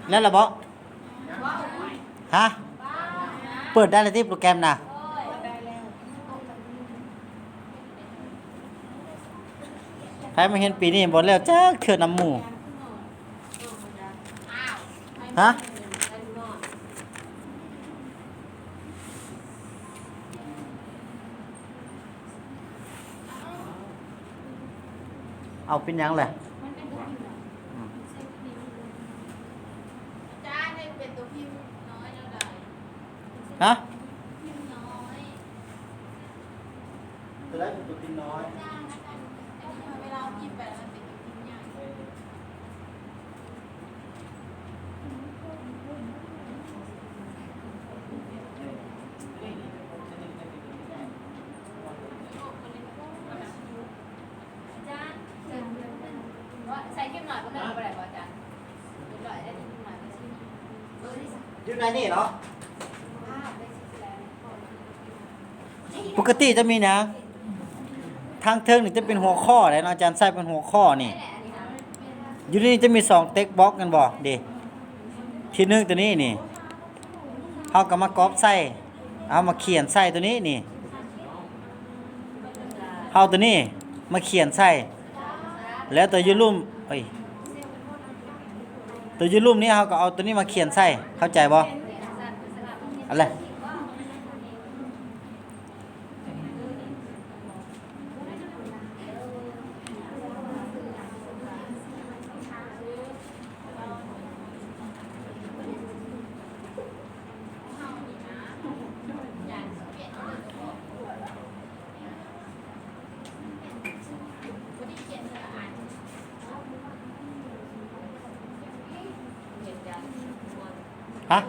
แล้วล่ะบ่ฮะเปิดได้เลยที่โปรแกรมน่ะใครมาเห็นปีนี้บ่แล้วจักเทื่อน้ำหมู่ฮะเอาเป็นหยังแหละจ้าได้เป็นตัวพิมพ์น้อยแล้วได้ฮะพิมพ์น้อย ตัวได้เป็นตัวพิมพ์น้อย จ้านะคะเวลาพิมพ์ไปแล้วมันเป็นตัวพิมพ์ใหญ่จ้าว่าใส่เข้มหน่อยก็ไม่เป็นไรป่ะจ้าเป็นหน่อยได้นิดหน่อยก็ชิ้นอยู่ในนี่เนาะภาพได้ชิ้นแล้ว ปกติจะมีนะทางเทิงนี่จะเป็นหัวข้อเลยเนาะอาจารย์ใส่เป็นหัวข้อนี่อยู่นี่จะมี2เต็กบล็อกกันบ่เด้ที่1ตัวนี้นี่เฮาก็มาก๊อปใส่เอามาเขียนใส่ตัวนี้นี่เฮาตัวนี้มาเขียนใส่แล้วตัวยูรูมตัวยูรูมนี่เฮาก็เอาตัวนี้มาเขียนใส่เข้าใจบ่อะไรฮะ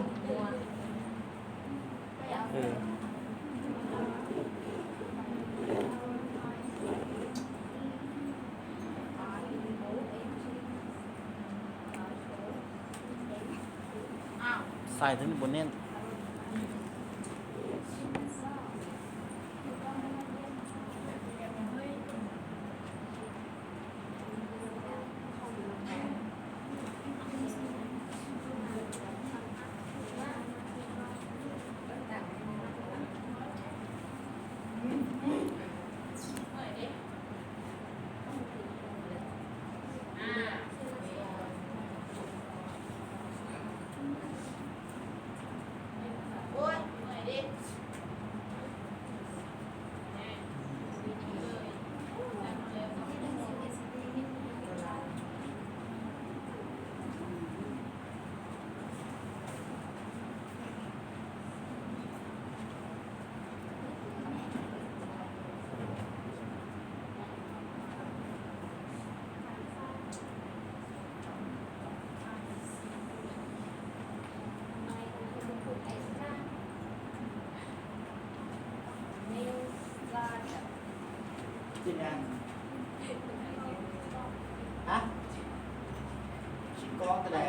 ใส่ถึงบนนี้กินยังฮะชิ้นก้อนตัวไหน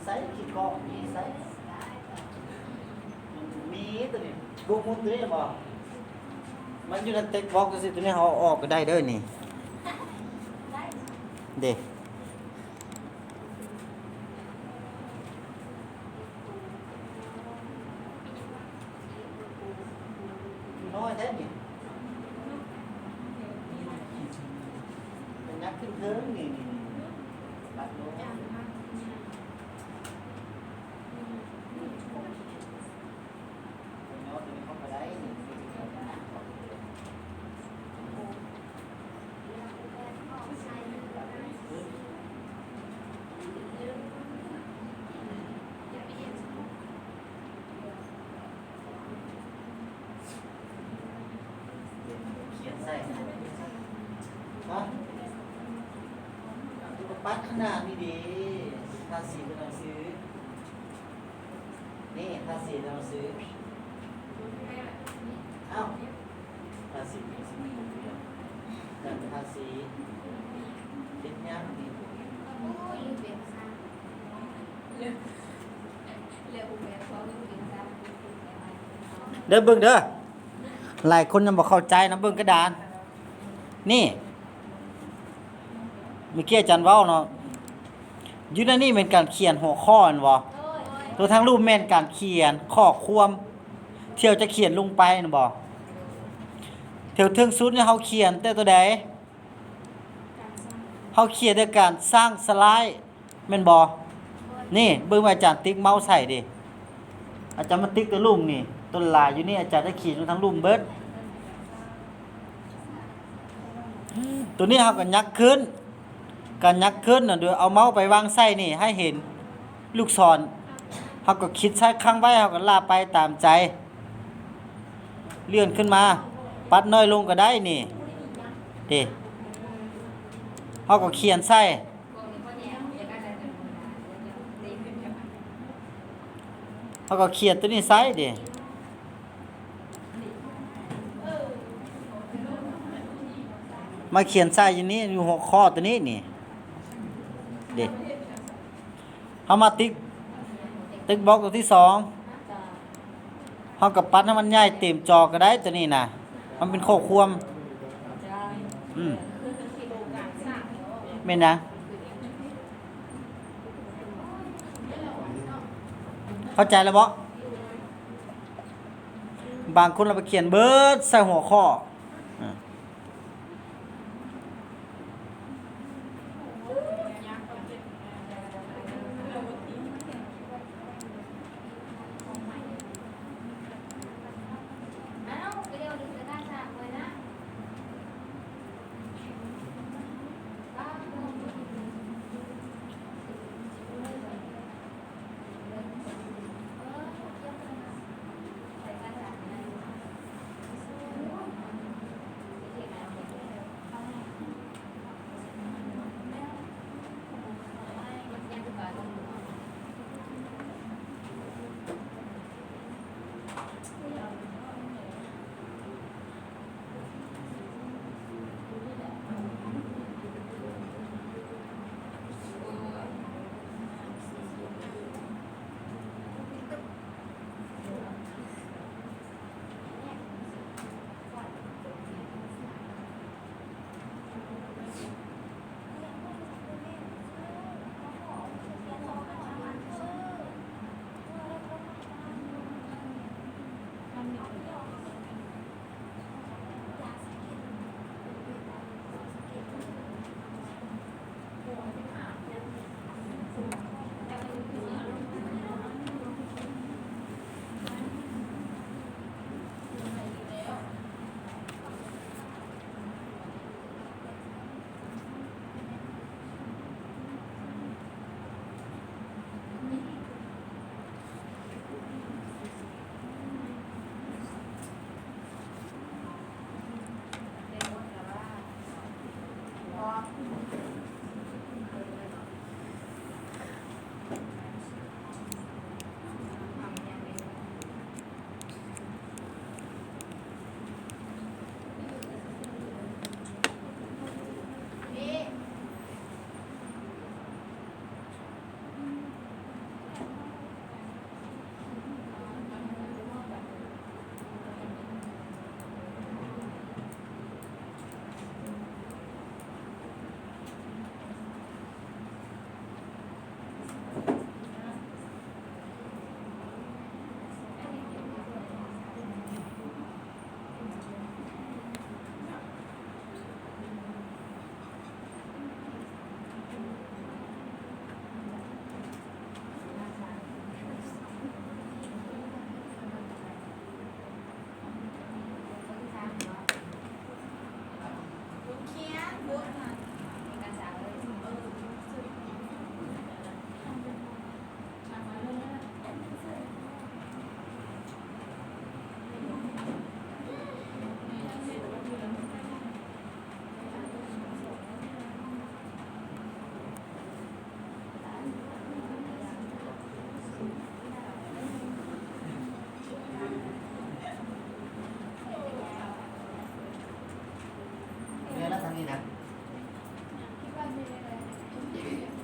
ใส่ชิ้นก้อนมีใส่มีตัวนี้บุกมุดตัวนี้บ่มันอยู่ในเต็กบ็อกซ์สิตัวนี้เขาออกก็ได้เด้อนี่เด้น้อยแท้นี่เป็นนักขึ้นเทิงนี่ตัดลงใส่ฮะปัดขนาดนี้ดีทาสีเป็นหนังสือนี่ทาสีเป็นหนังสือเอ้าทาสีเป็นสีแต่ทาสีติดยังนี่เด้อเบิ่งเด้อหลายคนยังบอกเข้าใจนะเบิ่งกระดานนี่ เมื่อกี้อาจารย์เว้าเนาะอยู่ในนี่เป็นการเขียนหัวข้ออันบ่ โดย ตัวทั้งรูปแม่นการเขียนข้อความเที่ยวจะเขียนลงไปนะบ่เที่ยวถึงสุดเนี่ยเฮาเขียนแต่ตัวใดเฮาเขียนด้วยการสร้างสไลด์แม่นบ่นี่เบิ่งว่าอาจารย์ติ๊กเมาส์ใส่ดิอาจารย์มาติ๊กตัวรูปนี่ต้นลายอยู่นี่อาจารย์จะเขียนทั้งรูปเบิดตัวนี้เฮาก็ยักขึ้นการยักขึ้นน่ะโดยเอาเมาส์ไปวางใส่นี่ให้เห็นลูกศรเฮาก็คิดใช้ค้างไว้เฮาก็ลากไปตามใจเลื่อนขึ้นมาปัดน้อยลงก็ได้นี่เด้เฮาก็เขียนใส่เฮาก็เขียนตัวนี้ใส่เด้มาเขียนใส่อยู่นี้อยู่หัวข้อตัวนี้นี่เด้เฮามาติ๊กบล็อกตัวที่2เฮาก็ปัดให้มันใหญ่เต็มจอก็ได้ตัวนี้น่ะมันเป็นข้อความแม่นนะเข้าใจแล้วบ่บางคนเราไปเขียนเบิดใส่หัวข้อ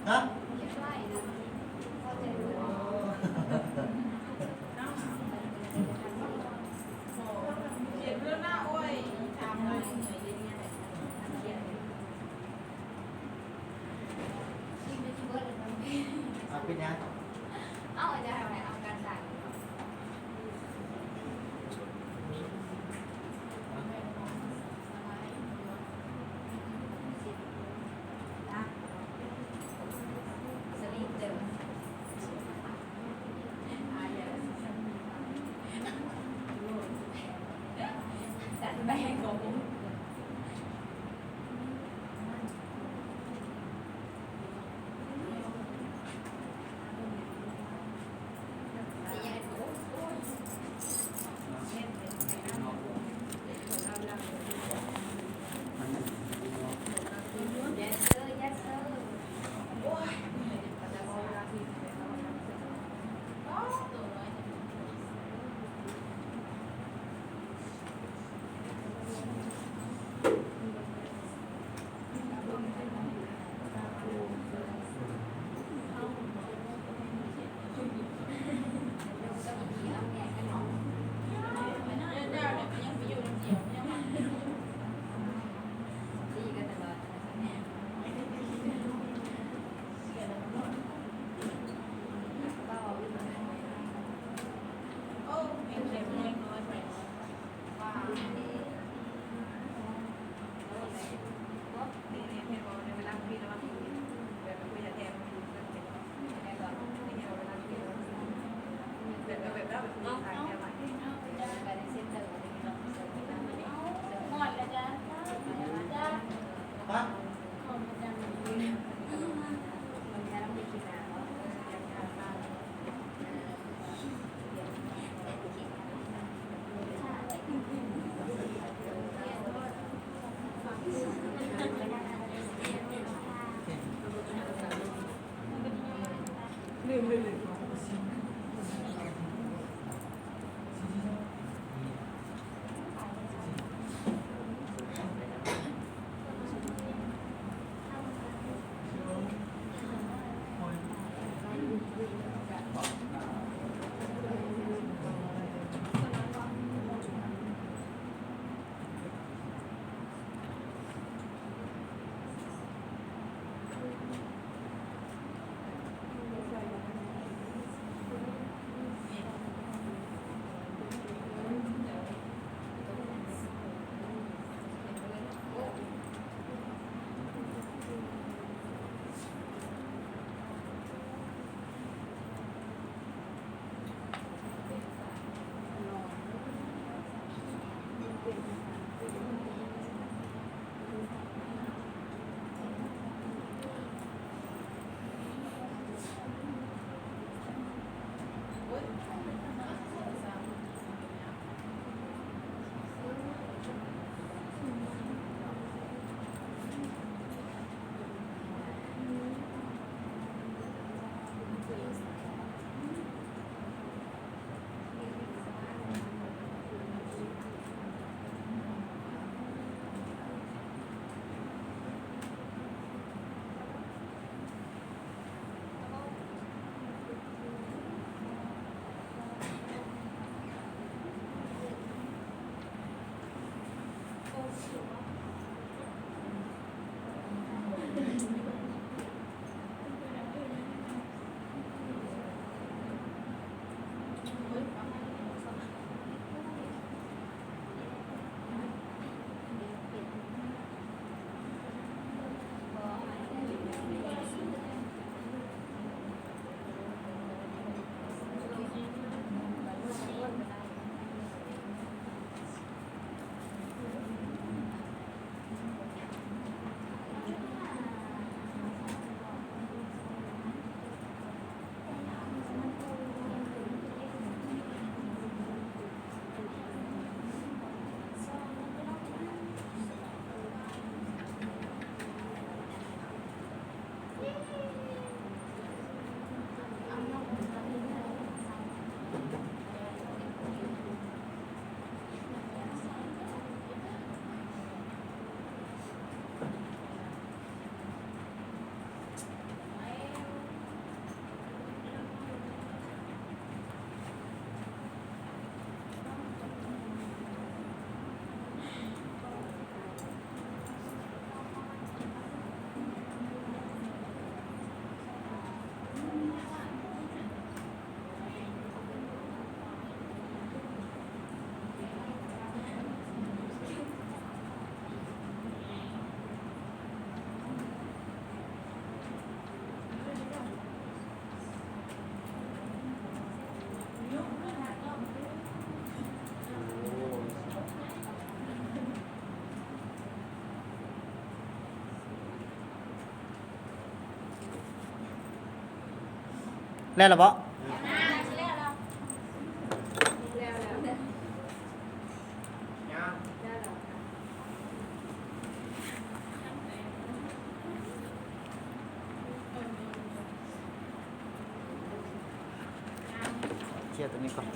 ฮะ เ เป็นยัง เอาอาจารย์อะไรเอาการสั่งสลิปเดิมจัดแบ่งของผม แล้วล่ะบ่ เคลียร์ตัวนี้ก่อน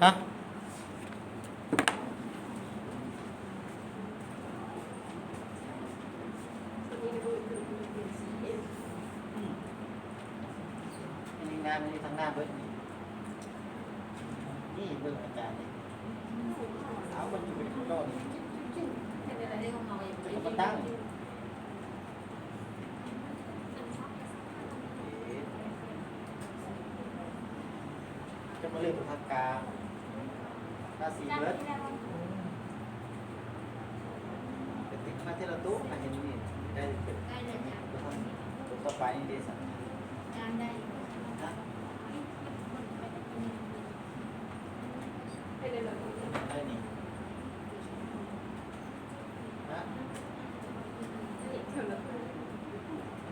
ฮะมีงานมีทางหน้าเบิดนี่เบิ่งอาจารย์นี่เอามันอยู่เป็นโลดแล้วก็ตั้งจะมาเรียกภาคกลางภาษีเบิดเป็นติดมาเทละตู้มาเห็นนี่ได้เป็นตัวต่อไปนี่เดซ่านะ ได้นี่นะ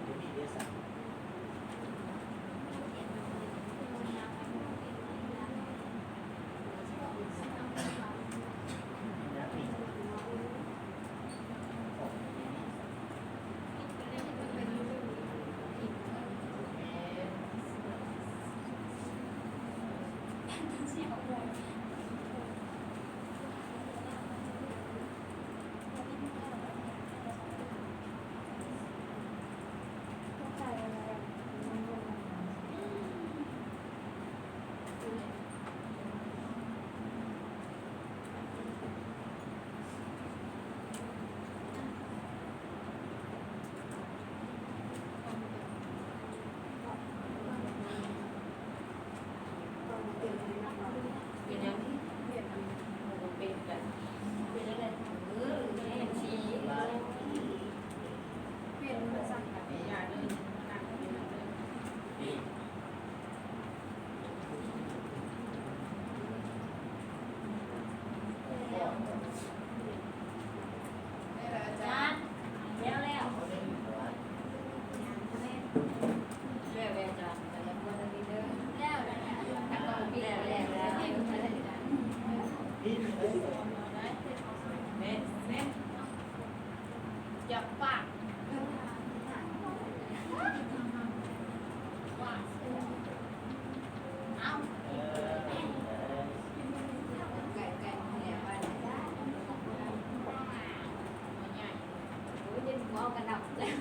เดี๋ยวมีเดซ่านะนี่โอ้จับปากเอาไก่เนี่ยไปโอ้ยเย็นหัวกันดับเลย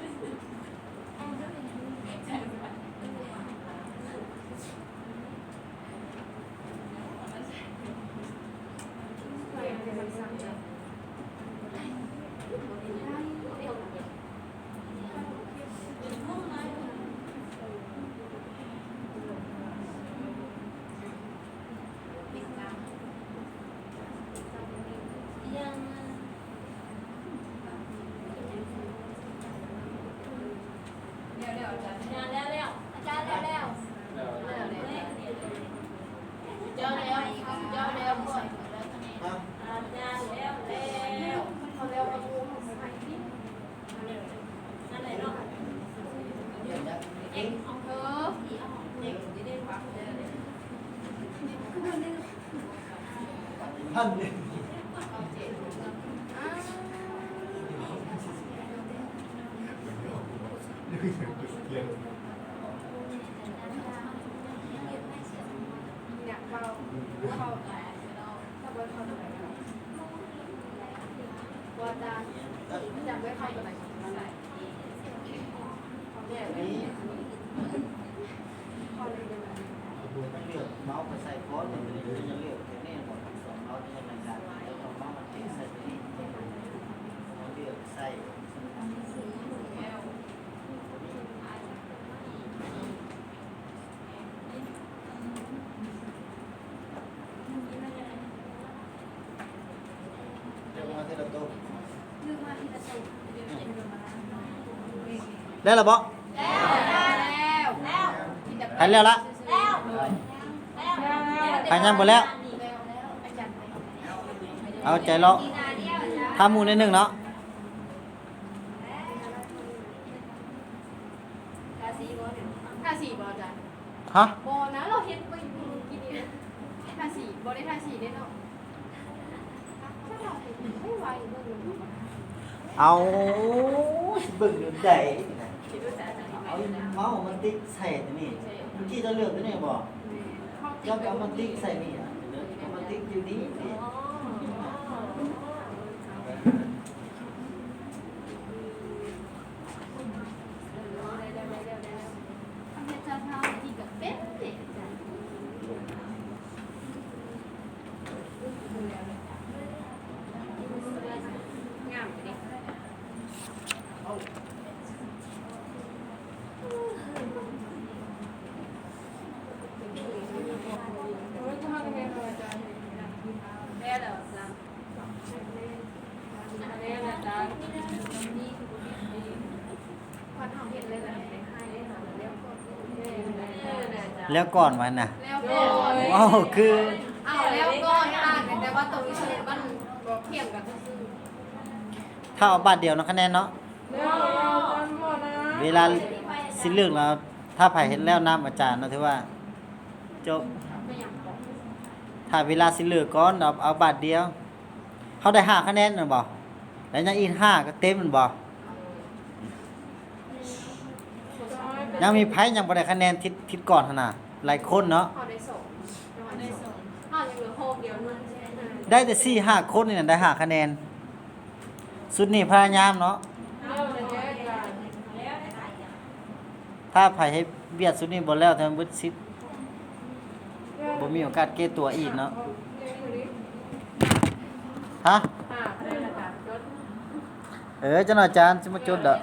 ท่านเนี่ยเมาส์มาใส่คอร์สมันจะเรียกแน่นอนสองเมาส์ที่มันจะแล้วก็เมาส์มาติดใส่นี่เราเลือกใส่ ทีละตัว ลืมมาทีละตัว ได้แล้วบ่ แล้ว หายแล้วละ แล้ว หายยังบ่แล้ว เอาใจเลาะทำหมูนิดนึงเนาะ ทาสีบอจ้ะ ฮะ บอนะเราเฮ็ดไปกินนี่ทาสีบอได้ทาสีได้เนาะไม่ไหวเบิ่ง เอาเบิ่งดูใจ คิดว่าจะอะไร เอาเมาส์มันติ๊กใส่ตัวนี้เมื่อกี้จะเลือกตัวนี้บ่ยอมเอามันติ๊กใส่นี่อ่ะเอามันติ๊กอยู่นี่นี่ ทำให้เจ้าเท้าที่กับเป็ดเด็กจ้ะงามดิ ได้แล้วจ้ะได้แล้วจ้ะพอทำเห็นเลยนะให้เลยนะแล้วก็แล้วก่อนมันน่ะ แล้วก็ ว้าวคือ เอาแล้วก็ต่างกันแต่ว่าตรงนี้คือมันบอกเทียมกันซื่อ ถ้าเอาบาทเดียวเนาะคะแนนเนาะเวลาสิเลือกแล้วถ้าไผเห็นแล้วนำอาจารย์เนาะถือว่าจบ ไม่อยากบอก ถ้าเวลาสิเลือกก่อนเอาบาทเดียวเขาได้5คะแนนแม่นบ่แล้วยังอีก5ก็เต็มแม่นบ่ยังมีไผยังบ่ได้คะแนนทิศก่อนหั่นน่ะหลายคนเนาะ พอได้ส่งได้ส่งพอยังเหลือโฮมเดียวนึงใช่ไหม ได้แต่4 5คนนี่น่ะได้5คะแนนสุดนี้พยายามเนาะถ้าไผให้เวียดสุดนี้บ่แล้วถ้ามันเบิด10บ่มีโอกาสเกตัวอีกเนาะฮะจังหน่อยอาจารย์สิมาจดเด้อ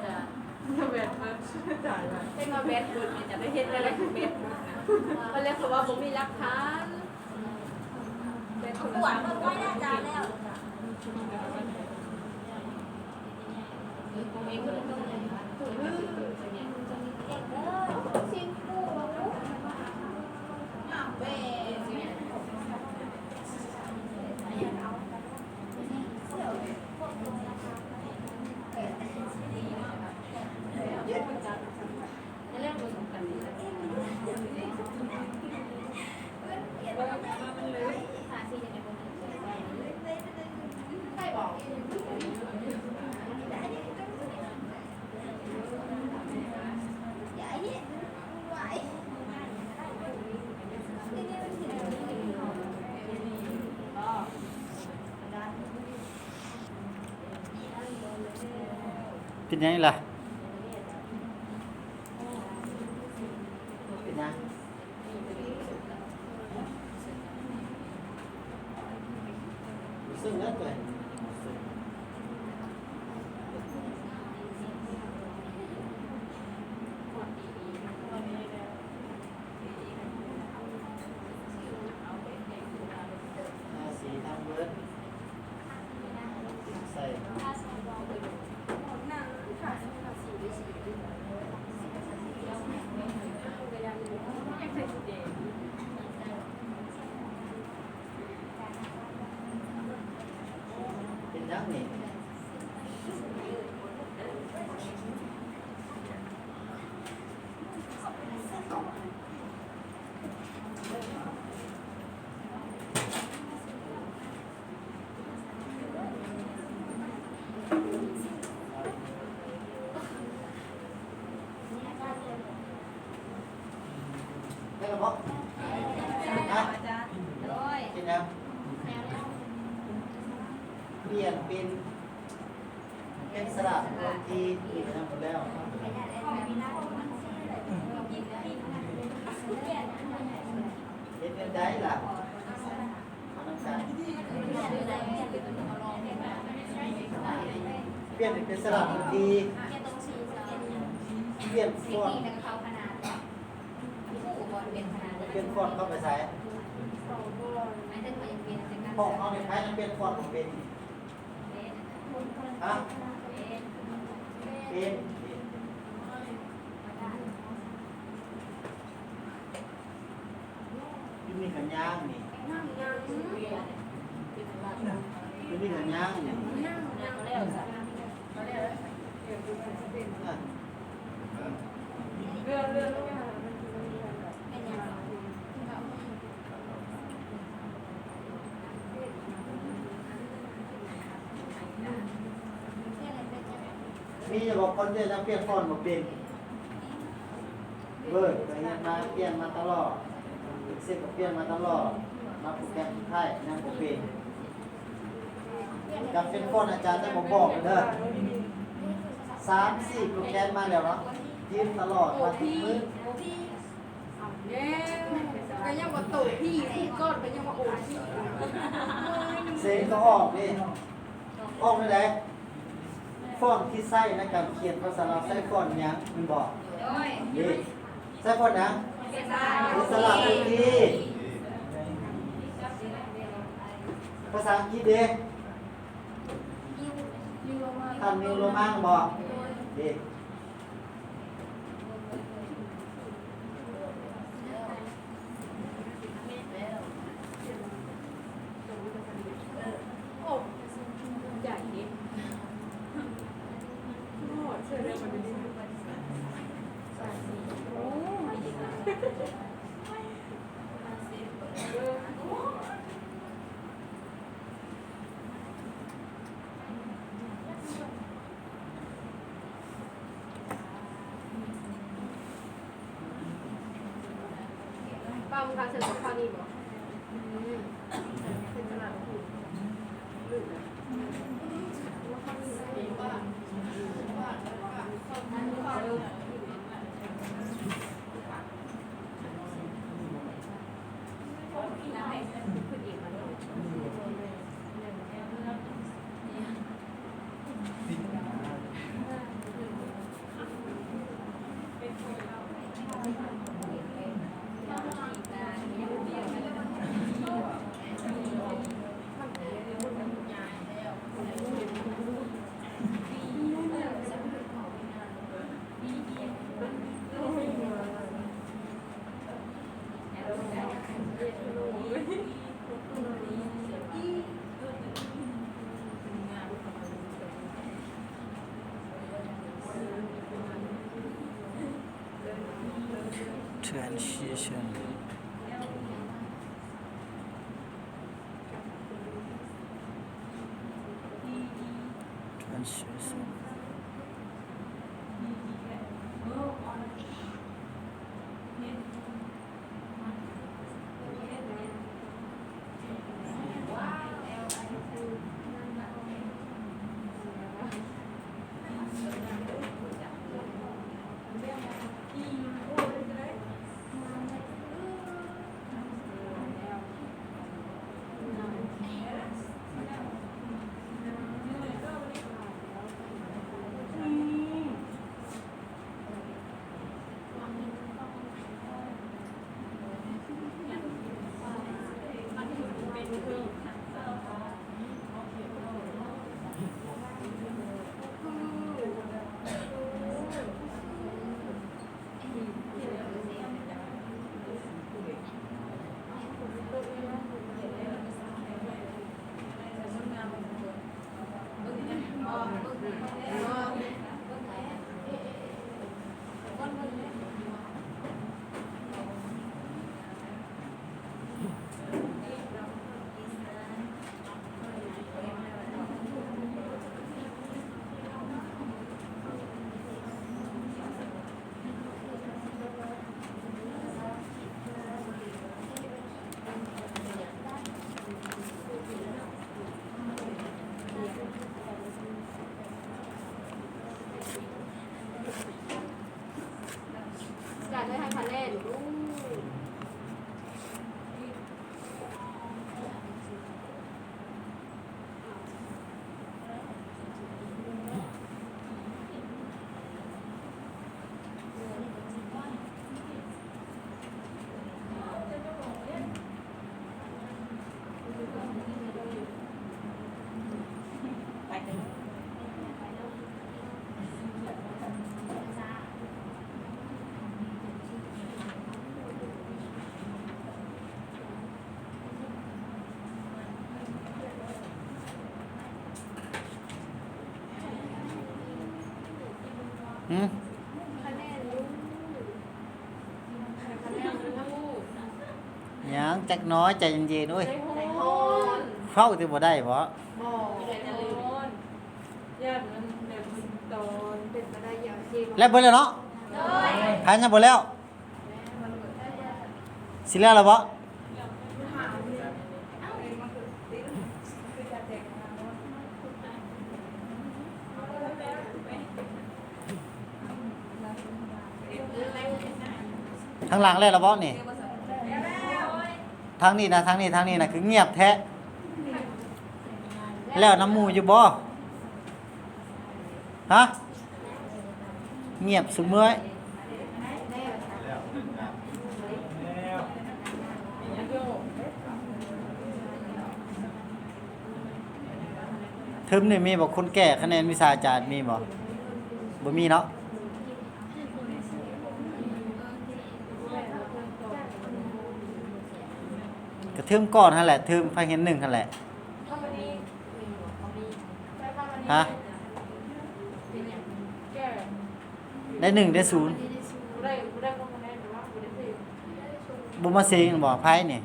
เป็นมาเบสบุญจะได้เห็นอะไรคือเบสบุญมันเรียกว่าผมมีรักฐานเบสบุญ ปวดมันก็ได้จานแล้ว ซิงคูเบสเรื่องมันสำคัญดีนะหาซียังไงบ้างใครบอกเป็นยังไงล่ะเป็นยังซึ่งแล้วตัวสีทำเบิร์ดใส่ เป็นยังนี่ได้แล้วบ่ฮะเป็นยังเปลี่ยนเป็นสลัดโรตีอีกนะหมดแล้วเฮ็ดเป็นได้ล่ะเอาน้ำตาลเปลี่ยนเป็นสลัดโรตีเปลี่ยนฟอนต์เปลี่ยนฟอนต์เข้าไปใส่ห้องเอาในท้ายนั้นเปลี่ยนฟอนต์ของเป็น ฮะเป็นยูนี่กันย่างนี่ยูนี่กันย่างนี่มีจะบอกคนที่จะเปลี่ยนฟอนต์มาเป็นเบิร์ดก็ยังมาเปลี่ยนมาตลอดเซ็กก็เปลี่ยนมาตลอดมาโปรแกรมไทยนั่งก็เป็นกับเป็นฟอนต์อาจารย์ได้บอกเลยเด้อ3-4โปรแกรมมาแล้วเนาะยืมตลอดมาทุกมื้อ ก็ยังว่าโตพี่ที่ก้อนก็ยังว่าโอ้พี่ เสียงก็ออกนี่ออกไปไหนฟอนต์ที่ใส่ในการเขียนภาษาลาวใส่ฟอนต์หยังมันบอกนี่ใส่ฟอนต์หยังอิสระทุกทีภาษาอังกฤษเด้ท่านนิวโรมังบอกเด้โอ้ใหญ่ดิโอ้เชื่อเลยมันเป็นโอ้ป้ามึงพาเสร็จกับข้าวนี่บ่เป็นตลาดถูกลึกนะtransition transition หืม คะแนนลูกคะแนนลูก หยังจักน้อยใจเย็นๆเว้ย ในโฮน เข้าสิบ่ได้บ่ บอกในโฮนญาติมันแบบตอนเป็นมาได้อย่างจริง แล้วเบิดแล้วเนาะ โดย หายังบ่แล้วสิแล้วล่ะบ่ทางหลังแล้วล่ะบ่นี่ทางนี้นะทางนี้นะคือเงียบแท้แล้วน้ำหมู่อยู่บ่ฮะเงียบซุมื้อเทอมนี่มีบ่คนแก่คะแนนวิชาอาจารย์มีบ่บ่มีเนาะก็เทอมก่อนหั่นแหละเทอมภายใน1หั่นแหละฮะได้1ได้0บ่มาเซ็งบ่ไผนี่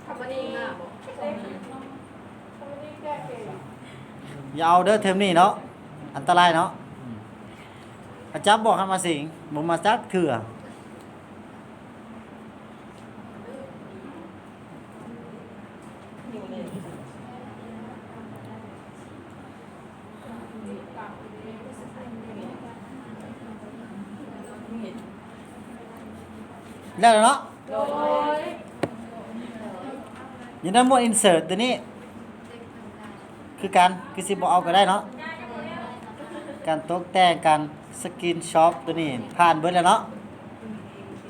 ทำมันเองอ่ะอย่าเอาเด้อเทอมนี้เนาะอันตรายเนาะอาจารย์บอกให้มาสิงบ่มาจักเถื่อแล้วเนาะ โดย อยังนั้นหมวดอินเสิร์ตตัวนี้คือการคือสิบ่เอาก็ได้เนาะการตกแต่งการสกินช็อปตัวนี้ผ่านเบิดแล้วเนาะ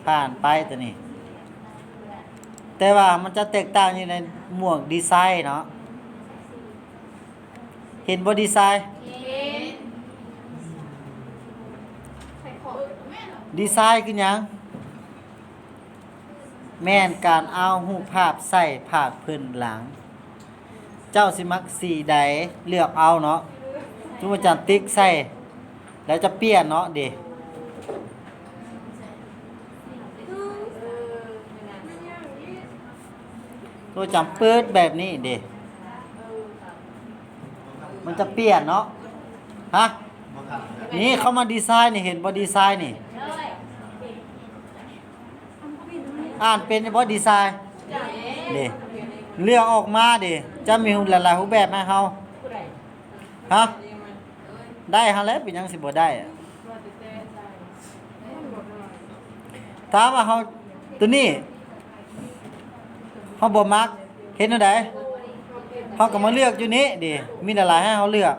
ผ่านไปตัวนี้ แต่ว่ามันจะแตกต่างอยู่ในหมวกดีไซน์เนาะเห็นบ่ดีไซน์ ใส่ของแม่หรอ ดีไซน์คือหยังแม่นการเอารูปภาพใส่ภาพพื้นหลัง เจ้าสิมักสีใดเลือกเอาเนาะทุกอาจารย์ติ๊กใส่แล้วจะเปลี่ยนเนาะเด้ตัวจำเปิดแบบนี้เด้มันจะเปลี่ยนเนาะฮะนี่เขามาดีไซน์นี่เห็นบ่ดีไซน์นี่ โดย อ่านเป็นบ่ดีไซน์เด้เลือกออกมาเด้จะมีหลายๆรูปแบบให้เฮาฮะได้ฮะแล้วเป็นหยังสิบ่ได้อะถามว่าเฮาตัวนี้เฮาบ่มักเห็นจังไดเฮาก็มาเลือกอยู่นี้เด้มีหลายๆให้เฮาเลือก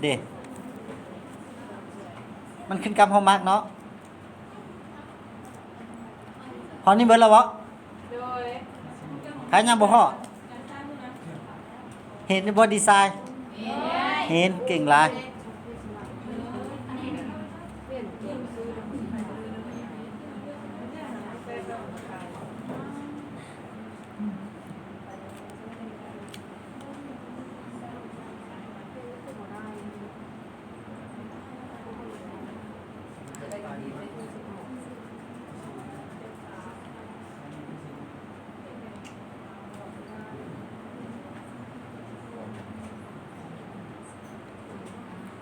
เด้มันขึ้นกับเฮามักเนาะพอนี่เบิดแล้วบ่ โดย ใครยังบ่ฮอดเห็นบ่ดีไซน์เห็นเก่งหลาย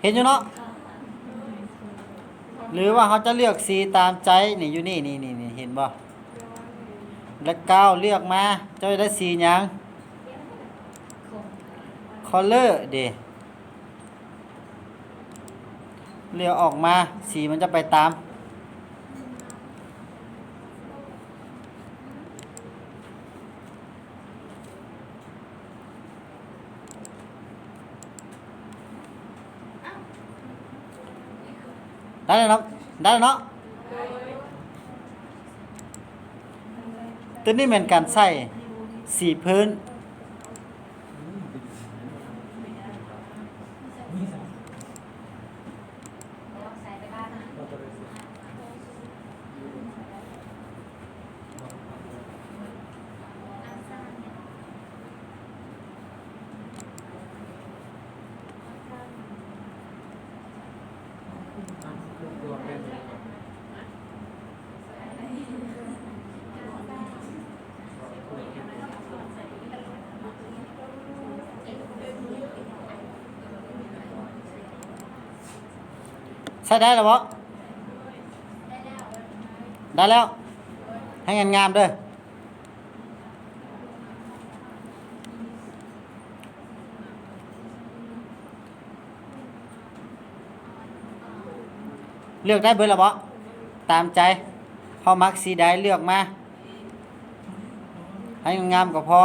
เห็นอยู่เนาะหรือว่าเขาจะเลือกสีตามใจนี่อยู่นี่นี่เห็นบ่แล้วก้าวเลือกมาเจ้าจะได้สีหยังคอลเลอร์เด้เลือกออกมาสีมันจะไปตามได้แล้วเนาะได้แล้วเนาะตัวนี้เป็นการใส่สีพื้น ตัวเป็น ใช้ได้แล้วบ่ได้แล้ว ให้งามๆเด้อเลือกได้เบิดแล้วบ่ตามใจเฮามักสีใดเลือกมา ให้งามก็พอ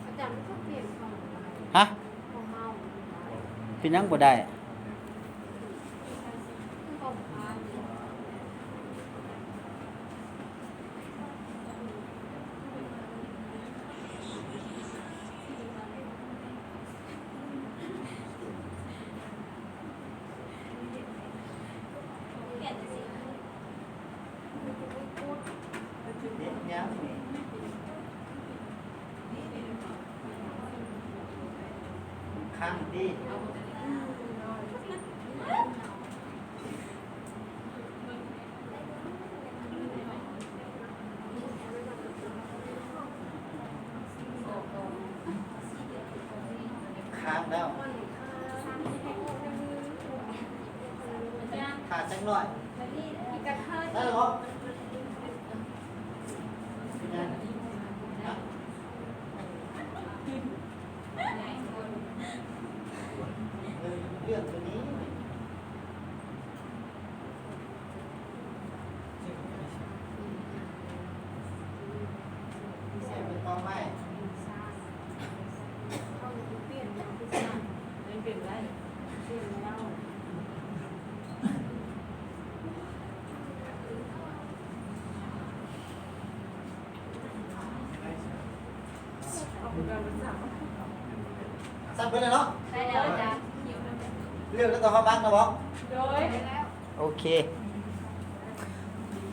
อาจารย์ก็เปลี่ยนของ ฮะ ของเมา เป็นหยังบ่ได้ ของพา ข้างดีข้างแล้วขาดจังหน่อยได้หรอเรื่องตัวนี้ใส่เป็นตอไม้ เปลี่ยนของพิซซ่าไม่เปลี่ยนได้เปลี่ยนแล้ว สั่นไปเลยเนาะ ได้แล้วอาจารย์ เลือกแล้วตัวเขาบักนะบอก โดย โอเค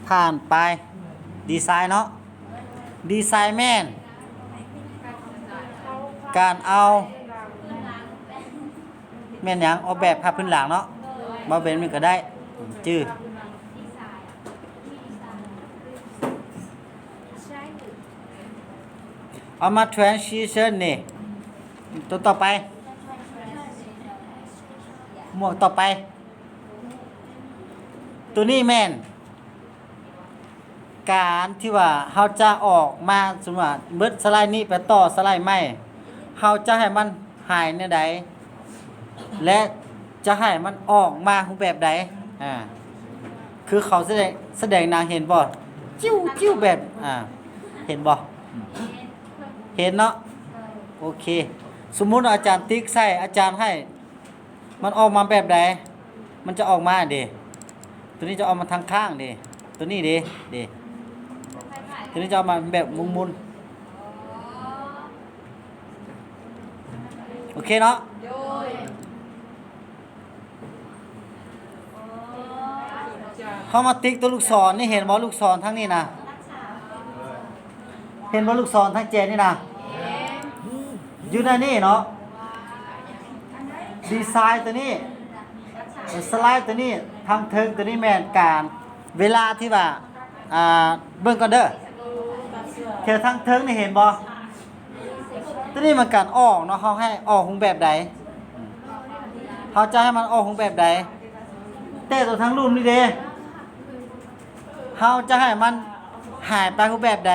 ผ่านไป ดีไซน์เนาะ ดีไซน์แม่น การเอาแม่นหยังออกแบบภาพพื้นหลังเนาะมาเป็นมันก็ได้ จื้อ ใช่หรือ เอามา transition นี่ตัวต่อไป หมวกต่อไป ตัวนี้แม่น การที่ว่าเราจะออกมาสมมุติว่าเบิดสไลด์นี้ไปต่อสไลด์ใหม่เราจะให้มันหายในใดและจะให้มันออกมารูปแบบใดคือเขาแสดงนางเห็นบ่จิ้วแบบเห็นบ่เห็นเนาะโอเค สมมุติว่าอาจารย์ติ๊กใส่อาจารย์ให้ มันออกมาแบบใดมันจะออกมาเด้ตัวนี้จะออกมาทางข้างเด้ตัวนี้เด้ตัวนี้จะออกมาแบบมุนๆโอเคเนาะ โดย เข้ามาติ๊กตัวลูกศรนี่เห็นบ่ลูกศรทั้งนี้นะเห็นบ่ลูกศรทั้งเจนนี่นะอยู่ในนี่เนาะดีไซน์ตัวนี้สไลด์ตัวนี้ทางเทิงตัวนี้แม่นการเวลาที่ว่าเบิ่งก่อนเด้อเททางเทิงนี่เห็นบ่ตัวนี้มันการออกเนาะเฮาให้ออกรูปแบบใดเฮาจะให้มันออกรูปแบบใดแต่ตัวทั้งรูปนี่เด้เฮาจะให้มันหายไปรูปแบบใด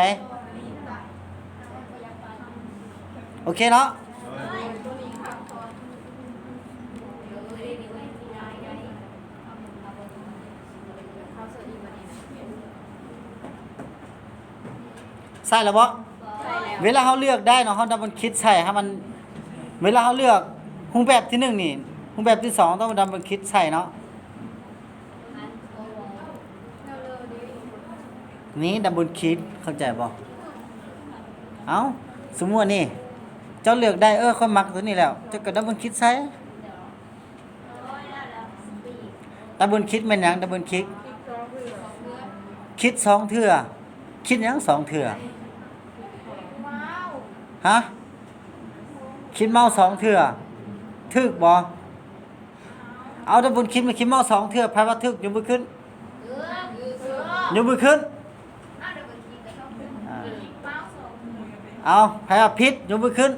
โอเคเนาะใช่แล้วบ่เวลาเขาเลือกได้เนาะเขาดับมันคิดใช่ให้มันเวลาเขาเลือกรูปแบบที่1นี่รูปแบบที่2ต้องดับมันคิดใช่เนาะนี่ดับเบิลคลิกเข้าใจบ่เอ้าสมมุติว่านี่เจ้าเลือกได้ค่อยมักตัวนี้แล้วเจ้าก็ดับเบิลคลิกใส่ดับเบิลคลิกแม่นหยังดับเบิลคลิก อีกสองเรือ คิด2เทื่อคิดหยัง2เทื่อ ว้าว ฮะคิดเมา2เทื่อถึกบ่ ถ เอาดับบนคิดมาคิดเมาสองเทื่อไผว่าทึกยกมือขึ้น เออย กมือขึ้น อ้าวเดี๋ยวมันคิดกันต้องเป็น อ่า เมาส์สอง เอาไผว่าผิดยกมือขึ้น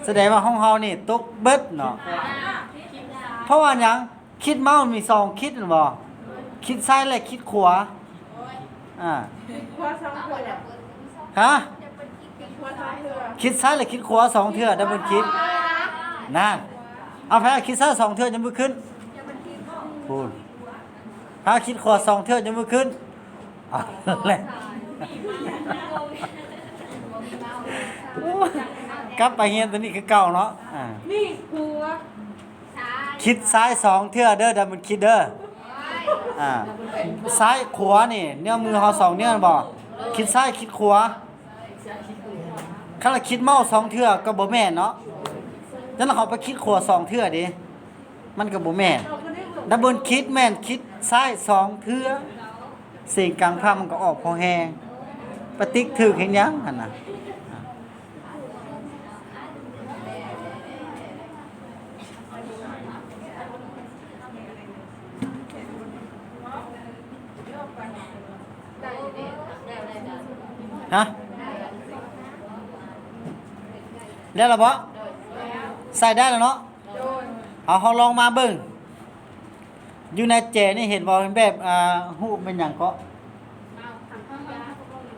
แสดงว่าห้องเฮานี่ตกเบิดเนาะ เพราะว่าหยังคิดเมามันมีสองคิดนั่นบ่คิดซ้ายและคิดขวาอ่า คว้าซ้ำ เอา เพื่ เดี๋ อ ยวเปิด ฮะ เดี๋ยวเปิดคิดกัน คว้าซ้ำเพื่อ คิดซ้ายและคิดขวาสองเทื่อดับเบิลคิดนั่นเอาไผว่าคิดซ้ายสองเทื่อยกมือขึ้นพูดถ้าคิดขวาสองเทื่อยกมือขึ้นเอาแหละกลับไปเฮียนตัวนี้คือเก่าเนาะอ่า นี่ครัว คิดซ้ายสองเทื่อเด้อดับเบิลคิดเด้ออ่าซ้ายขวานี่เนี่ยมือเฮาสองเนี่ยบ่คิดซ้ายคิดขวาคันละคิดเมาสองเทื่อก็บ่แม่นเนาะจังนั้นเขาไปคิดขวาสองเทื่อดิมันก็บ่แม่น เราก็ได้บอก ดับเบิลคิดแม่นคิดซ้ายสองเทื่อเสียงกลางภาพมันก็ออกพอแฮงปะติ๊กถึกเห็นยังหั่นน่ะฮะแล้วล่ะบ่ใส่ได้แล้วเนาะ โดน เอาเฮาลองมาเบิ่งอยู่ในแจนี่เห็นบ่เป็นแบบรูปเป็นหยังก็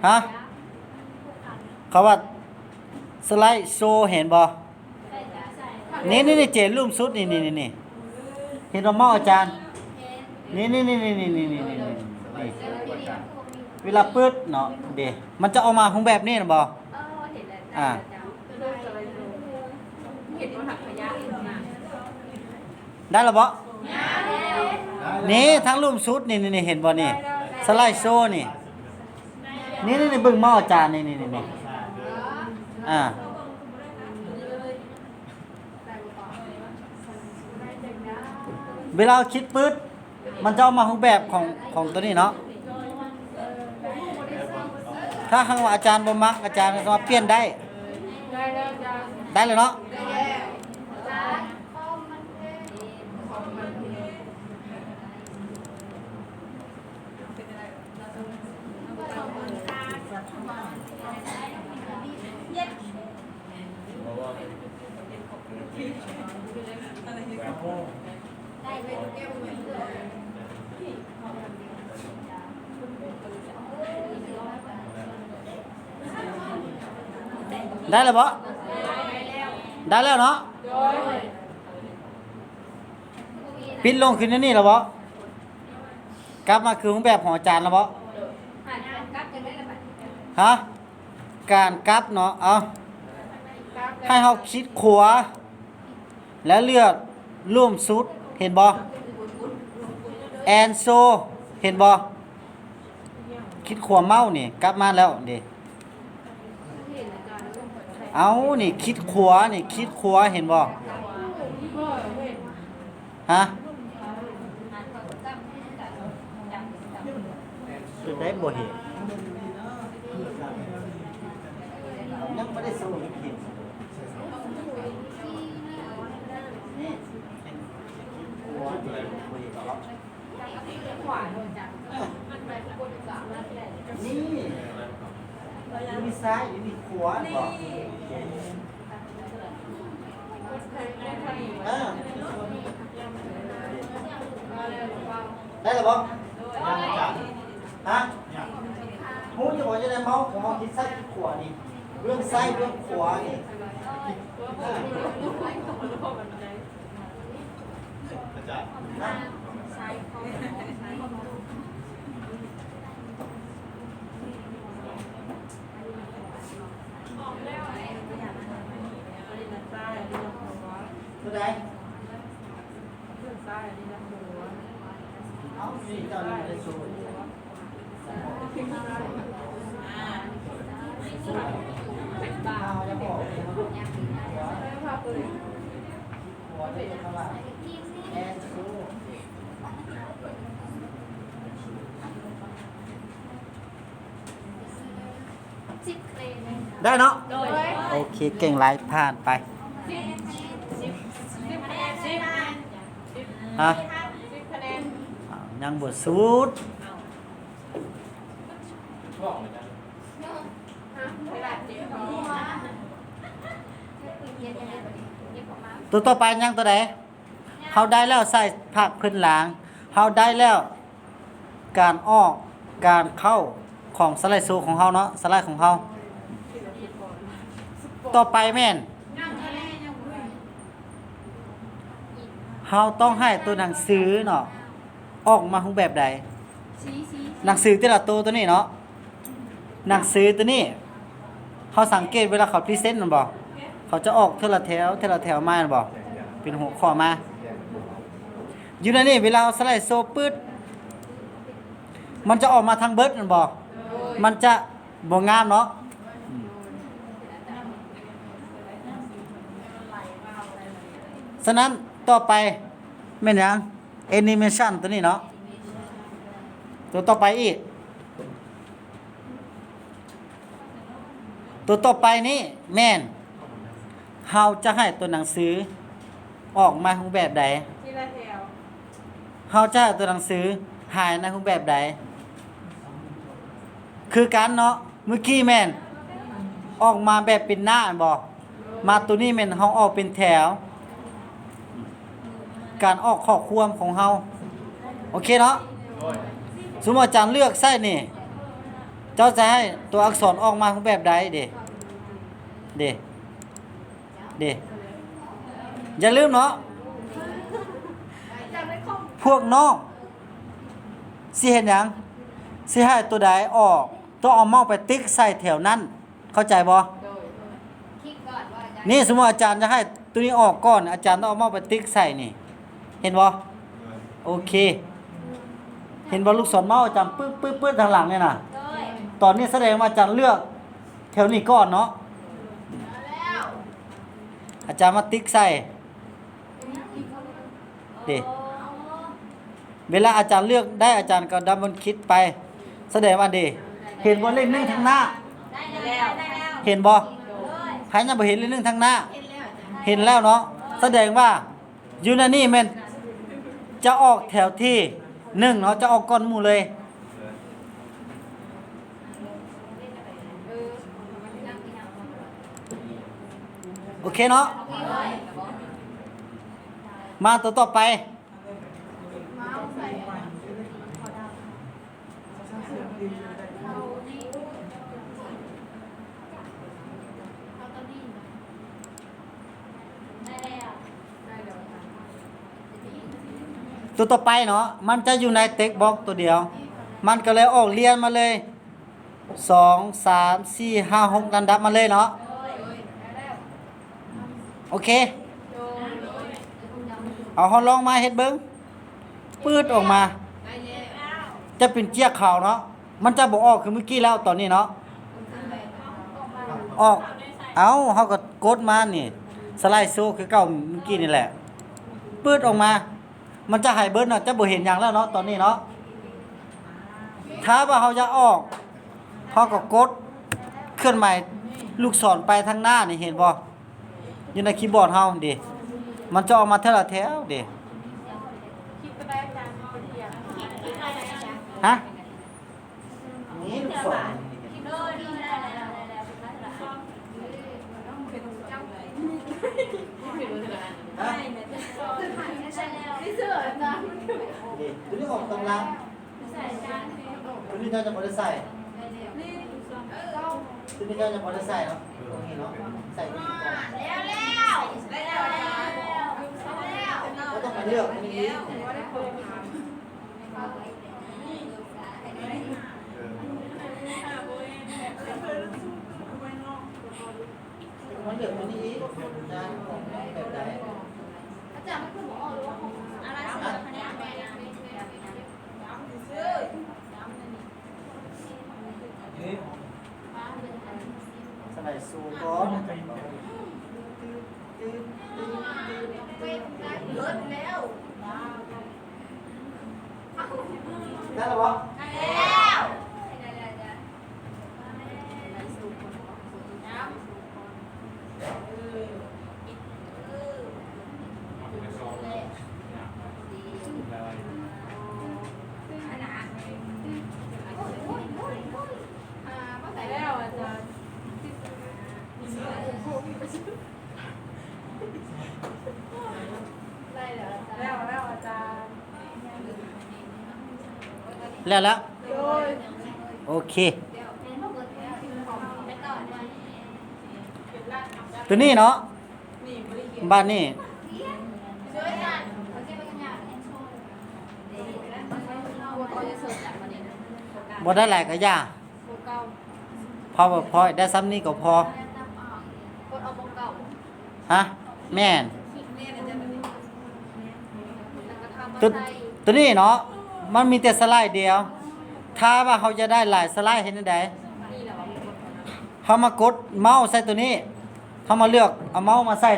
ฮะเขาว่าสไลด์โชว์เห็นบ่นี่เจรูปสุดนี่เห็นบ่เมาอาจารย์นี่เวลาปึ๊ดเนาะเด้มันจะออกมาของแบบนี้น่ะบ่ เออเห็นแล้ว อ่า โดนอะไรโดน เห็นว่าถักขยะอยู่นะ ได้แล้วบ่นี่ทั้งรูปสุดนี่เห็นบ่นี่สไลด์โชว์นี่เบิ่งเมาอาจารย์นี่อ่าเวลาคิดปึ๊ดมันจะออกมาของแบบของตัวนี้เนาะถ้าข้างว่าอาจารย์บ่มักอาจารย์ก็สามารถเปลี่ยนได้ ได้แล้วจ้า ได้เลยเนาะได้แล้วบ่ได้แล้วเนาะ โดย ปิดลงขึ้นนี่แล้วบ่กลับมาคือของแบบของอาจารย์แล้วบ่ หันกัดกันได้ละบัด ฮะการกลับเนาะเอา ครับ ให้เฮาคิดขวาแล้วเลือกร่วมสุดเห็นบ่แอนโซเห็นบ่คิดขวาเมานี่กลับมาแล้วเด้เอานี่คิดขวานี่คิดขวาเห็นบ่ พ่อเห็น ฮะ หันเขาจับจับ สุดได้บ่เห็นยังบ่ได้สู้อีกทีนี่ขวา ขวาโดนจับมันไปขบวนสามแล้วแหละ นี่อยู่มีซ้ายอยู่มีขวาบ่เออได้แล้วบ่ฮะฮู้จะบอกจะได้เมาของเมาคิดซ้ายคิดขวานี่เรื่องซ้ายเรื่องขวานี่นะ ซ้ายเขาซ้าย ซ้ายอันนี้นะหัว ตัวใด ซ้ายอันนี้นะหัว เอาสิเจ้านี่บ่ได้สู้เอาอย่าบอกเลยนะ ได้ภาพตัวนี้ ขวาได้เท่าไหร่แอนสู้ จิตเลย ได้เนาะ โดย โอเคเก่งหลายผ่านไป เ ฮะ 10คะแนน อ้าวยังบ่สุด บอกเลยจ้ะ กระดาษเจ็บท้อง ตัวต่อไปยังตัวใดเฮาได้แล้วใส่ผักพื้นหลังเฮาได้แล้ว การออกการเข้าของสไลด์โซของเฮาเนาะสไลด์ของเฮาต่อไปแม่นเฮาต้องให้ตัวหนังสือเนาะออกมารูปแบบใดหนังสือแต่ละตัวนี้เนาะหนังสือตัวนี้เฮาสังเกตเวลาเขาพรีเซนต์มันบ่เขาจะออกเทละแถวเทละแถวมาแม่นบ่เป็นหัวข้อมาอยู่ในนี้เวลาเอาสไลด์โซปื๊ดมันจะออกมาทางเบิดแม่นบ่มันจะบ่งามเนาะฉะนั้นต่อไปแม่นหยังแอนิเมชันตัวนี้เนาะตัวต่อไปอีกตัวต่อไปนี้แม่นเฮาจะให้ตัวหนังสือออกมารูปแบบใด ทีละแถว เฮาจะให้ตัวหนังสือหายในรูปแบบใดคือการเนาะเมื่อกี้แม่นออกมาแบบเป็นหน้าบ่มาตัวนี้แม่นเฮาออกเป็นแถว การออกข้อความของเฮาโอเคเนาะ โดย สมมุติอาจารย์เลือกไส้นี่ เจ้าจะให้ตัวอักษรออกมารูปแบบใดเด้เด้เด้อย่าลืมเนาะพวกน้องสิเห็นหยังสิให้ตัวใดออกต้องเอาเมาส์ไปติ๊กใส่แถวนั้นเข้าใจบ่ โดย คิดก่อนว่าจะ นี่สมมุติอาจารย์จะให้ตัวนี้ออกก่อนอาจารย์ต้องเอาเมาส์ไปติ๊กใส่นี่ เห็นบ่โอเค เห็นบ่ลูกศรเมาส์อาจารย์ปึ๊บปึ๊บปึ๊บทางหลังเนี่ยน่ะ โดย ตอนนี้แสดงว่าอาจารย์เลือกแถวนี้ก่อนเนาะ แล้ว อาจารย์มาติ๊กใส่เด้เวลาอาจารย์เลือกได้อาจารย์ก็ดับเบิลคลิกไป แสดงว่าเด้เห็นบ่เลขหนึ่งทางหน้า ได้แล้วได้แล้ว เห็นบ่ โดย ใครยังบ่เห็นเลขหนึ่งทางหน้า เห็นแล้วจ้ะ เห็นแล้วเนาะแสดงว่าอยู่ในนี่แม่นจะออกแถวที่1เนาะจะออกก่อนหมู่เลย โอเคเนาะมาตัวต่อไปตัวต่อไปเนาะมันจะอยู่ในเต็กบ็อกตัวเดียว มันก็เลยออกเรียนมาเลย2 3 4 5 6ลำดับมาเลยเนาะโอเคเอาเฮาลองมาเฮ็ดเบิ่งปืดออกมา จะเป็นเจี๊ยกขาวเนาะมันจะบ่ออกคือเมื่อกี้แล้วตอนนี้เนาะออกเอาเฮาก็กดมานี่สไลด์โซคือเก่าเมื่อกี้นี่แหละปืดออกมา มันจะหายเบิดเนาะจะบ่เห็นหยังแล้วเนาะตอนนี้เนาะถ้าว่าเฮาจะออกเฮาก็กดเคลื่อนไหวลูกศรไปทางหน้านี่เห็นบ่อยู่ในคีย์บอร์ดเฮาดิมันจะออกมาเท่าละแถวดิ คิดก็ได้อาจารย์เป็นเดียว คิดอะไรนะจ๊ะ ฮะนี่ลูกศร คิดโดยนี่ได้แล้วได้แล้วเป็นมาตรฐาน ฮะ ใช่แล้วนี่เสื้ออาจารย์ ดิตัวนี้ออกตำรา ใส่จานนี่ ตัวนี้เจ้าจะบ่ได้ใส่ นี่ ตัวนี้เจ้าจะบ่ได้ใส่เนาะตรงนี้เนาะใส่ตัวนี้ก่อน แล้วแล้วแล้ว ก็ต้องมาเลือกอันนี้ ว่าได้เคยถาม มันเลือกตัวนี้อีกจานของแบบใด อาจารย์ไม่คือหมอหรือว่าของอะไรสำคัญเนี่ยแม่นะ นี่ สไลด์ซูก่อน เป็นการเลิศแล้ว แล้วแล้ว โดย โอเค ไปต่อมา ตัวนี้เนาะ นี่บริเกียร บ้านนี่ ช่วยกันโอเคไปกันอย่างนี้โชว์เราจะเสิร์ฟจากวันนี้ บ่ได้หลายก็ย่า โปรเก่า พอได้ซ้ำนี้ก็พอ กดเอาโปรเก่า ฮะแม่น แม่เนี่ยจะเป็นแล้วก็ทำ ตัว มาใส่ ตัวนี้เนาะมันมีแต่สไลด์เดียว ถ้าว่าเขาจะได้หลายสไลด์เห็นได้ นี่แหละว่ามีคน เขามากดเมาส์ใส่ตัวนี้เขามาเลือกเอาเมาส์มาใส่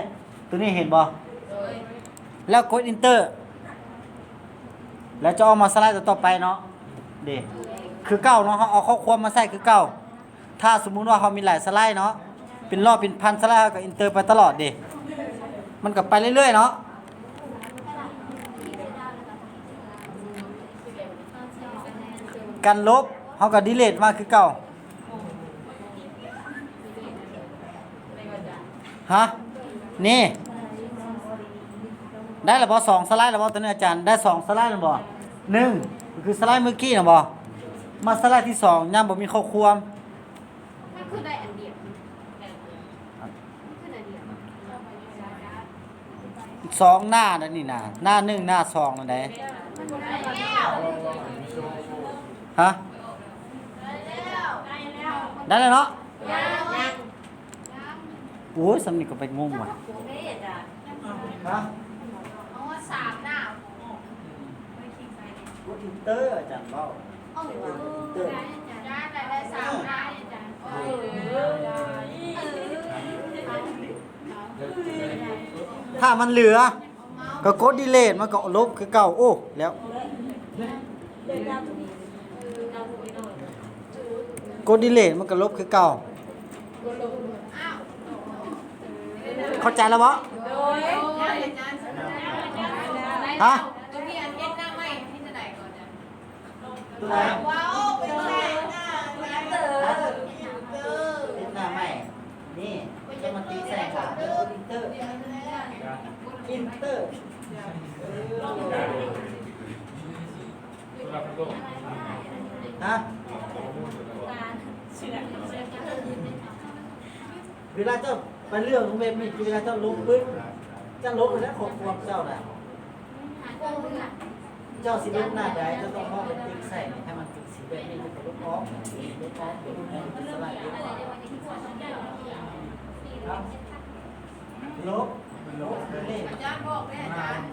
ตัวนี้เห็นบ่ โดย แล้วกดอินเตอร์ แล้วจะเอามาสไลด์ตัวต่อไปเนาะเด้คือเก้าเนาะเขาเอาข้อความมาใส่คือเก้าถ้าสมมุติว่าเขามีหลายสไลด์เนาะเป็นรอบเป็นพันสไลด์เขาก็อินเตอร์ไปตลอดเด้มันก็ไปเรื่อยๆเนาะการลบเขาก็ดีเลทมาคือเก่าฮะนี่ ได้แล้วบ่สองสไลด์แล้วบ่ตอนนี้อาจารย์ได้สองสไลด์แล้วบ่หนึ่งคือสไลด์เมื่อกี้นะบ่มาสไลด์ที่สองย่ำบ่มีข้อความ มันคือได้อันเดียวคืออันเดียว สองหน้านั่นนี่นะหน้าหนึ่งหน้าสองนั่นใด มันได้แล้ว ฮะ ได้แล้ว ได้แล้วเนาะ ยัง โอ้ยสำนึกก็ไปงงว่ะ โอเคจ้ะ ฮะ เอาว่าสามหน้าก ดอินเตอร์อาจารย์เว้า เออได้สามหน้าจ้ะเออ ถ้ามันเหลือ ก็กดดีเลทมันก็ลบคือเก่าโอ้แล้วกดดีเลทมันก็ลบคือเก่าเข้าใจแล้วบ่ โดย ฮะ ตัวพี่อันเอ็ดหน้าไม่ที่จะไหนก่อนจ้ะ ตัวไหน ว้าวเป็นแค่หน้าเต๋อ ติดหน้าใหม่นี่จะมาตีแสงก่อนกดอินเตอร์อินเตอร์ รับโลก ฮะเวลาเจ้าไปเรื่องของเว็บนี่เวลาเจ้าลบปึ๊บเจ้าลบไปแล้วขอบความเจ้าน่ะเจ้าสิลบหน้าใดเจ้าต้องเข้าไปติ๊กใส่นี่ให้มันติ๊กสีแบบนี้จะลบออกลบออกเป็นสไลด์ครับลบเลข อาจารย์บอกแม่อาจารย์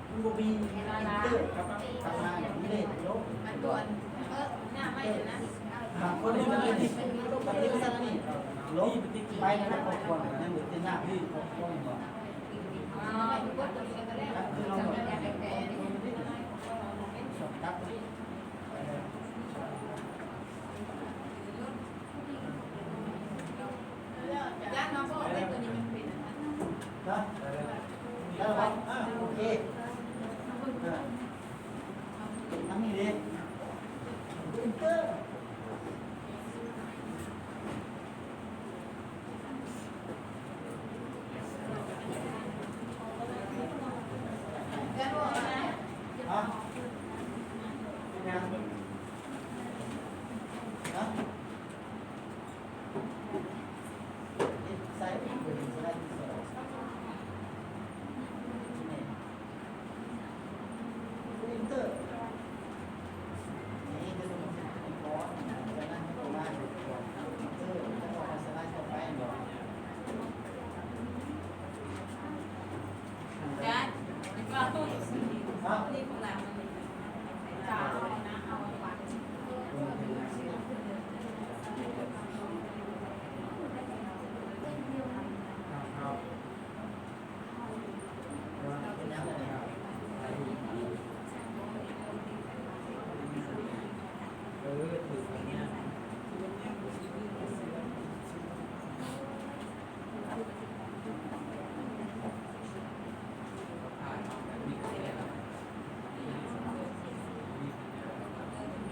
มันบ่มีอินเตอร์ครับทำมาอย่างนี้เลยลบ มันด่วนหน้าไม่เลยนะ คนนี้มันนี่ปฏิบัตินี่ลบไปนะครับขอบคุณนั่นเหมือนเป็นหน้าที่ขอบคุณก่อน อ๋อทุกคนตัวนี้ก็ได้ คือเราแบบครับ อาจารย์น้องบอกว่าตัวนี้มันเป็น นะแล้วครับโอเคทำนี่ดิอินเตอร์ อาจารย์บอกอะไร ฮะเป็นไงฮะใส่อีกคนใส่ที่สองอินเตอร์นี่จะต้องเป็นคอร์สจะนั่งตรงนั้นอินเตอร์จะออกมาสไลด์ต่อไปหรอ อาจารย์ก็ตู้ ฮะ นี่ของเราจ้านะเอาไว้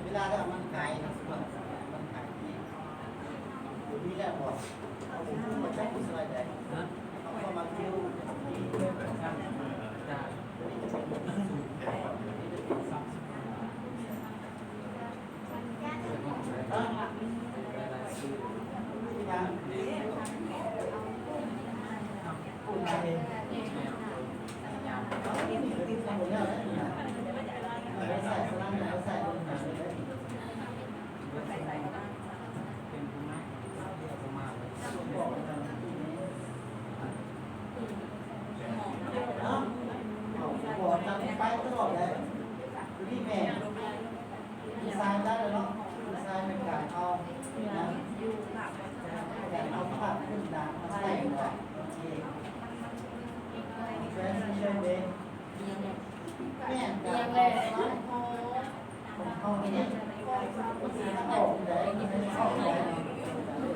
เวลาเรามันไกลนะมันไกลที่นี่แหละบอกเอาผมพูดมาใช้กุศลใจเอาเข้ามาคิว ไปตลอดเลยพี่แม่ดีไซน์ได้แล้วเนาะดีไซน์เป็นการเอาการเอาภาพขึ้นดาวมาใส่ก่อนโอเคแฟนเชิญเองแม่การผมเข้าไปเนี่ยเข้าไหนเข้าไหนเราต้องเลือ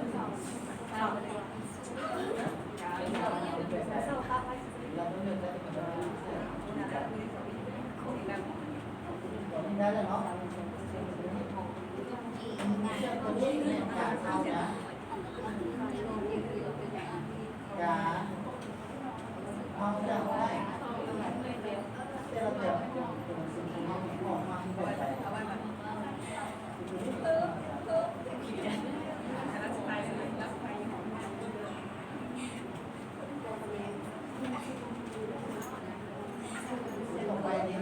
กได้แล้วเนาะตัวนี้เนี่ยการเข้านะการเอาจะเอาได้เดี๋ยวเราเดี๋ยวออกมาที่ไปต่อไปนี้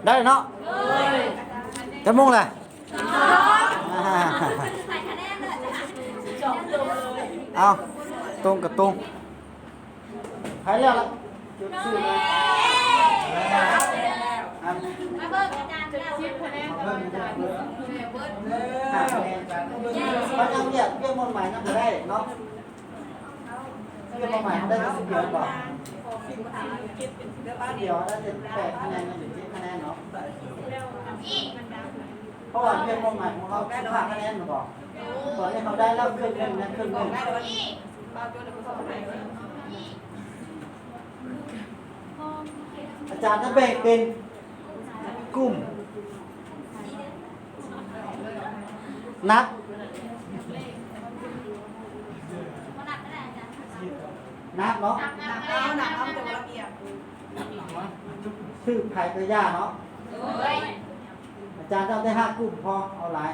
ได้เนาะจะมุ่งเลยเอาตรงกับตรงหายแล้วล่ะจุดสื่อเลยมาเบิกอาจารย์แล้ว 10คะแนน เพิ่มจะเพิ่ม เบิด 5 คะแนนเขายังเรียกเรื่องมนหมายยังไม่ได้เนาะเรื่องมนหมายได้10เดียวก่อนเดียวได้8คะแนนยังเหลือ7คะแนนเนาะเพราะว่าเรื่องมนหมายของเรา15คะแนนหรือเปล่าตอนนี้เขาได้แล้วครึ่งนึงนะครึ่งนึงอาจารย์จะแบ่งเป็นกลุ่มนับนับเนาะชื่อไผ่กระยาเนาะอาจารย์จะได้5 กลุ่มพอเอาหลาย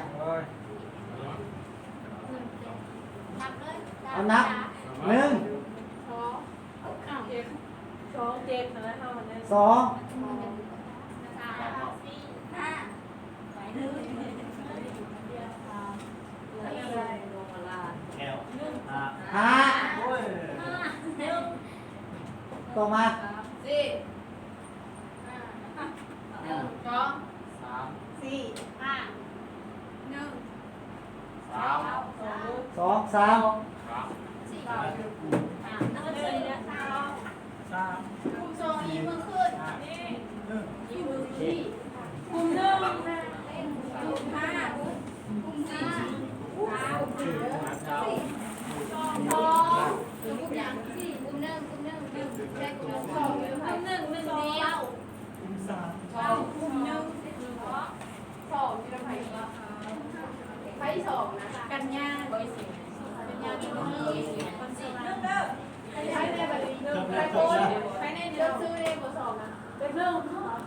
เอานับ1 2 7นะเฮาเนี่ย แก้ว 5ต่อมา 2 3 กันยากันยาที่นี่คนสี่เริ่มเด้อใช้ในแบบนี้เริ่มไปโอนไปในเรื่องซื้อในบทสอบนะเริ่ม